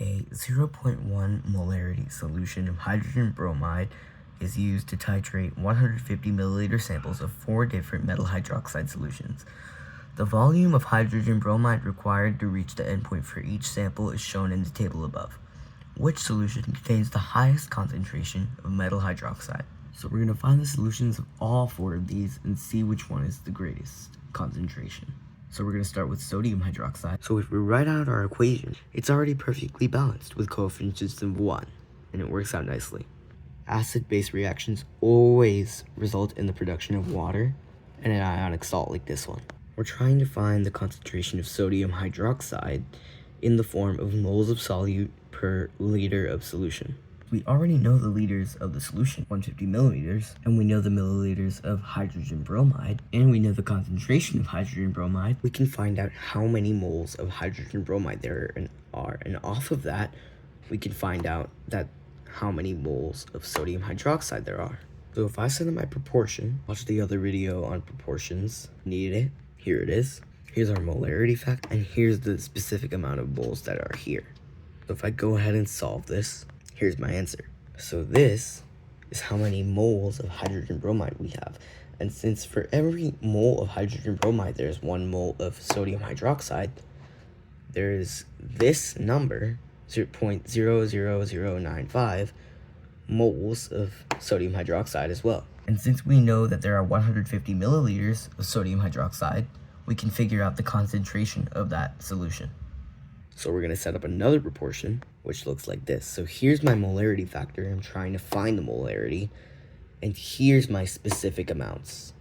A 0.1 molarity solution of hydrogen bromide is used to titrate 150 milliliter samples of 4 different metal hydroxide solutions. The volume of hydrogen bromide required to reach the endpoint for each sample is shown in the table above. Which solution contains the highest concentration of metal hydroxide? So we're going to find the solutions of all 4 of these and see which one is the greatest concentration. So we're going to start with sodium hydroxide. So if we write out our equation, it's already perfectly balanced with coefficients of 1, and it works out nicely. Acid-base reactions always result in the production of water and an ionic salt like this one. We're trying to find the concentration of sodium hydroxide in the form of moles of solute per liter of solution. We already know the liters of the solution, 150 millimeters, and we know the milliliters of hydrogen bromide, and we know the concentration of hydrogen bromide. We can find out how many moles of hydrogen bromide there are, and off of that, we can find out that how many moles of sodium hydroxide there are. So if I set up my proportion, watch the other video on proportions, need it, here it is. Here's our molarity fact, and here's the specific amount of moles that are here. So if I go ahead and solve this, here's my answer. So this is how many moles of hydrogen bromide we have. And since for every mole of hydrogen bromide, there's 1 mole of sodium hydroxide, there's this number, 0.00095 moles of sodium hydroxide as well. And since we know that there are 150 milliliters of sodium hydroxide, we can figure out the concentration of that solution. So we're going to set up another proportion, which looks like this. So here's my molarity factor. I'm trying to find the molarity. And here's my specific amounts.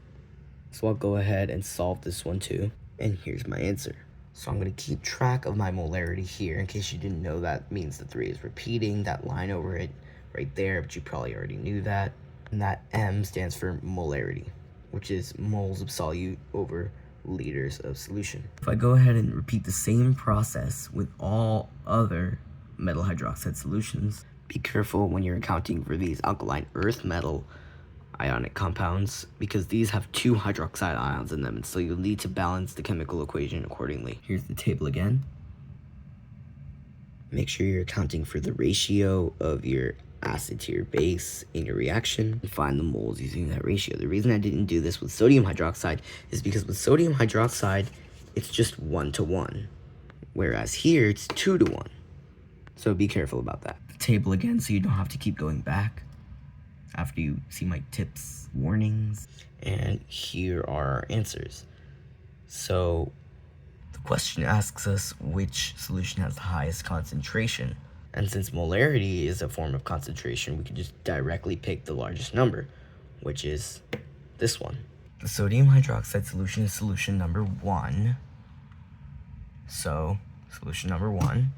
So I'll go ahead and solve this one too. And here's my answer. So I'm going to keep track of my molarity here. In case you didn't know, that means the 3 is repeating that line over it right there, but you probably already knew that. And that M stands for molarity, which is moles of solute over liters of solution. If I go ahead and repeat the same process with all other metal hydroxide solutions, be careful when you're accounting for these alkaline earth metal ionic compounds, because these have 2 hydroxide ions in them, and so you'll need to balance the chemical equation accordingly. Here's the table again. Make sure you're accounting for the ratio of your acid to your base in your reaction and find the moles using that ratio. The reason I didn't do this with sodium hydroxide is because with sodium hydroxide, it's just 1-to-1, whereas here it's 2-to-1. So be careful about that. The table again, so you don't have to keep going back after you see my tips, warnings, and here are our answers. So the question asks us which solution has the highest concentration. And since molarity is a form of concentration, we can just directly pick the largest number, which is this one. The sodium hydroxide solution is solution number 1. So, solution number 1.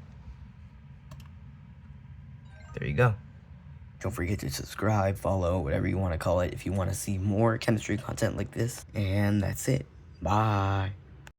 There you go. Don't forget to subscribe, follow, whatever you want to call it, if you want to see more chemistry content like this. And that's it. Bye.